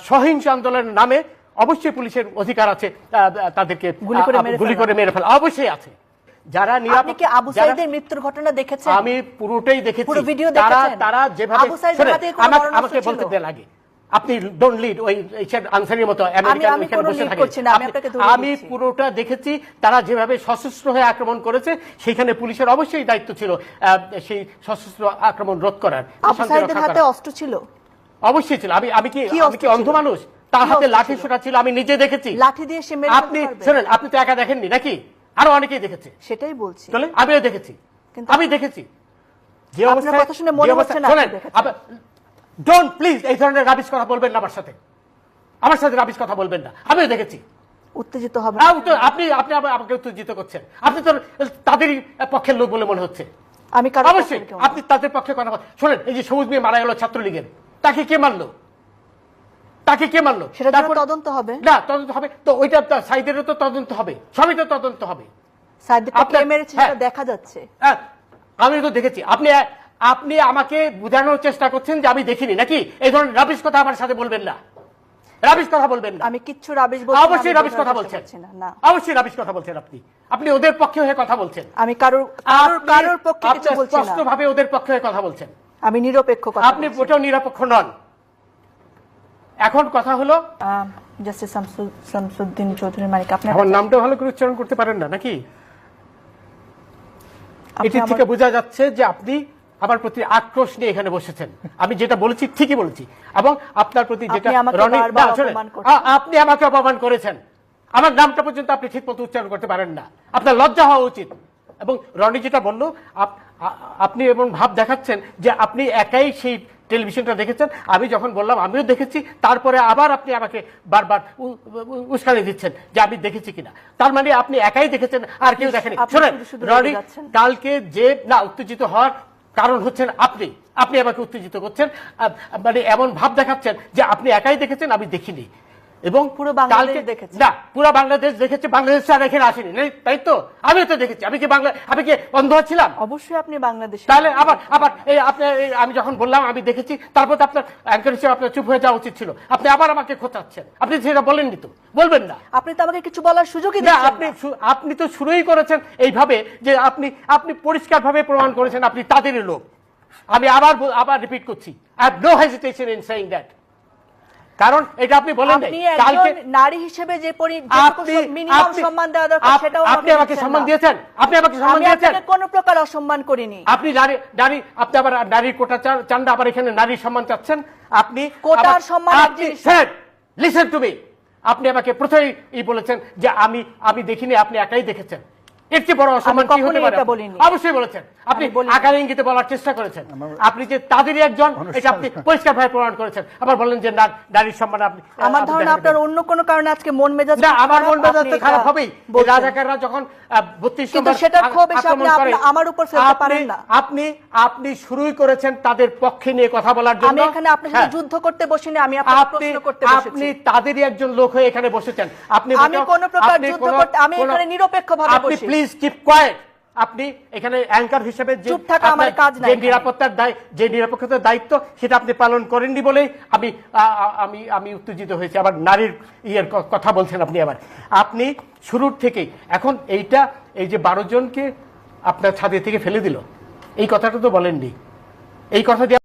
সহিংস আন্দোলনের নামে অবশ্যই পুলিশের অধিকার আছে তাদেরকে গুলি করে মেরে ফেলা, অবশ্যই আছে। যারা আপনি কি আবু সাঈদের মৃত্যুর ঘটনা দেখেছেন? আমি পুরোটাই দেখেছি। পুরো ভিডিও দেখেছেন? তারা যেভাবে আমাকে বলতে দেন আগে, আপনি ডোন্ট লিড ওই আনসারের মতো আমেরিকান এখানে বসে থাকে। আমি পুরোটা দেখেছি। তারা যেভাবে সশস্ত্র হয়ে আক্রমণ করেছে, সেখানে পুলিশের অবশ্যই দায়িত্ব ছিল সেই সশস্ত্র আক্রমণ রোধ করার। আবু সাঈদের হাতে অস্ত্র ছিল? অবশ্যই ছিল। আমি কি অন্ধ মানুষ? তার হাতে লাঠি সোটা ছিল, আমি নিজে দেখেছি। লাঠি দিয়ে সে মেরে আপনি শুনেন, আপনি তো একা দেখেননি নাকি? আরো অনেকেই দেখেছে। সেটাই বলছি, আমিও দেখেছি। আমি দেখেছি যে অবস্থা। কথা শুনে মনে হচ্ছে না। ডোন্ট প্লিজ এই ধরনের রাবিশ কথা বলবেন না আমার সাথে। রাবিশ কথা বলবেন না। আমিও দেখেছি। উত্তেজিত হবে আপনি আমাকে উত্তেজিত করছেন। আপনি তো তাদেরই পক্ষের লোক বলে মনে হচ্ছে। আমি অবশ্যই আপনি তাদের পক্ষে কথা বলেন। শোনেন, এই যে সবুজ মেয়ে মারা গেল ছাত্রলীগের, তাকে কে মারলো? সেটা তদন্ত হবে না? তদন্ত হবে তো, ওইটা সাঈদেরও তো তদন্ত হবে, সবই তো তদন্ত হবে। দেখা যাচ্ছে, আমি তো দেখেছি। আপনি আমাকে বোঝানোর চেষ্টা করছেন যে আমি দেখিনি নাকি? এই ধরনের রাবিশ কথা আমার সাথে বলবেন না। রাবিশ কথা বলবেন না। আমি কিচ্ছু রাবিশ বলছি না। অবশ্যই রাবিশ কথা বলছেন না। অবশ্যই রাবিশ কথা বলছেন। আপনি ওদের পক্ষে হয়ে কথা বলছেন। আমি কারোর পক্ষে কিছু বলছি না। স্পষ্টভাবে ওদের পক্ষে হয়ে কথা বলছেন। আমি নিরপেক্ষ কথা। আপনি ওটাও নিরপেক্ষ নন। এখন কথা হলো, জাস্টিস শামসুদ্দিন চৌধুরী মানিক, আপনি আমার নামটা ভালো করে উচ্চারণ করতে পারেন না নাকি? এটি থেকে বোঝা যাচ্ছে যে আপনি আমার প্রতি আক্রোশ নিয়ে এখানে বসেছেন। আমি যেটা বলেছি ঠিকই বলেছি, এবং আপনার প্রতি যেটা আপনি আমাকে অপমান করেছেন, আমার নামটা পর্যন্ত আপনি ঠিক মতো উচ্চারণ করতে পারেন না। আপনার লজ্জা হওয়া উচিত। এবং রনি যেটা বললো, আপনি এমন ভাব দেখাচ্ছেন যে আপনি একাই সেই টেলিভিশনটা দেখেছেন। আমি যখন বললাম আমিও দেখেছি, তারপরে আবার আপনি আমাকে বারবার উস্কানি দিচ্ছেন যে আমি দেখেছি কিনা। তার মানে আপনি একাই দেখেছেন, আর কেউ দেখেনি। শোনেন রনি, কালকে যে না উত্তেজিত হওয়ার কারণ হচ্ছেন আপনি আমাকে উত্তেজিত করছেন, মানে এমন ভাব দেখাচ্ছেন যে আপনি একাই দেখেছেন, আমি দেখিনি। এবং পুরো বাংলাদেশ দেখেছে না, পুরো বাংলাদেশ দেখেছে। বাংলাদেশ আর এখানে আসেনি, তাই তো? আমিও তো দেখেছি। আমি কি অন্ধ ছিলাম? অবশ্যই আপনি বাংলাদেশ। তাহলে আবার আমি যখন বললাম আমি দেখেছি, তারপর তো আপনার অ্যাঙ্কার হিসেবে আপনার চুপ হয়ে যাওয়া উচিত ছিল। আপনি আবার আমাকে খোঁচাচ্ছেন। আপনি সেটা বলেননি তো, বলবেন না। আপনি তো আমাকে কিছু বলার সুযোগই দিচ্ছেন না। আপনি তো শুরুই করেছেন এইভাবে যে আপনি পরিষ্কারভাবে প্রমাণ করেছেন আপনি তাদেরই লোক। আমি আবার রিপিট করছি, I have no hesitation in saying that. কারণ এটা আপনি বলেন কালকে নারী হিসেবে যে মিনিমাম সম্মান দেওয়া দরকার সেটাও আপনি আমাকে সম্মান দিয়েছেন। কোনো প্রকার অসম্মান করিনি। আপনি আপনি আবার নারীর কোটা চান না, আবার এখানে নারীর সম্মান চাচ্ছেন। আপনি কোটার সম্মান লিসেন টু মি। আপনি আমাকে প্রথমেই বলেছেন যে আমি দেখিনি, আপনি একাই দেখেছেন। এর চেয়ে বড় অসম্মান কি হতে পারে? অবশ্যই বলেছেন। আপনি আকার ইঙ্গিতে বলার চেষ্টা করেছেন। আপনি যে তাদেরই একজন, এটা আপনি পরিষ্কারভাবে প্রমাণ করেছেন। আবার বলেন যে নারীর সম্মান আপনি। আমার ধারণা আপনার অন্য কোনো কারণে আজকে মন মেজাজ না, আমার মন মেজাজ তো খারাপ হবেই। রাজাকাররা যখন 32 নম্বর সেটা খুব বেশি আপনি আমার উপর ফেলতে পারেন না। আপনি শুরুই করেছেন তাদের পক্ষে নিয়ে কথা বলার জন্য। আমি এখানে আপনার সাথে যুদ্ধ করতে বসিনি, আমি আপনাকে প্রশ্ন করতে বসেছি। আপনি তাদেরই একজন লোক হয়ে এখানে বসেছেন। আমি কোনো প্রকার যুদ্ধ করতে, আমি এখানে নিরপেক্ষভাবে বসি। আপনি প্লিজ কিপ কোয়েট। আপনি এখানে অ্যাঙ্কার হিসেবে যে নিরাপত্তার দায়িত্ব সেটা আপনি পালন করেননি বলেই আমি উত্তেজিত হয়েছি। আবার নারীর কথা বলছেন আপনি শুরুর থেকেই। এখন এই যে 12 জনকে আপনার ছাদে থেকে ফেলে দিল, এই কথাটা তো বলেননি। এই কথা দিয়ে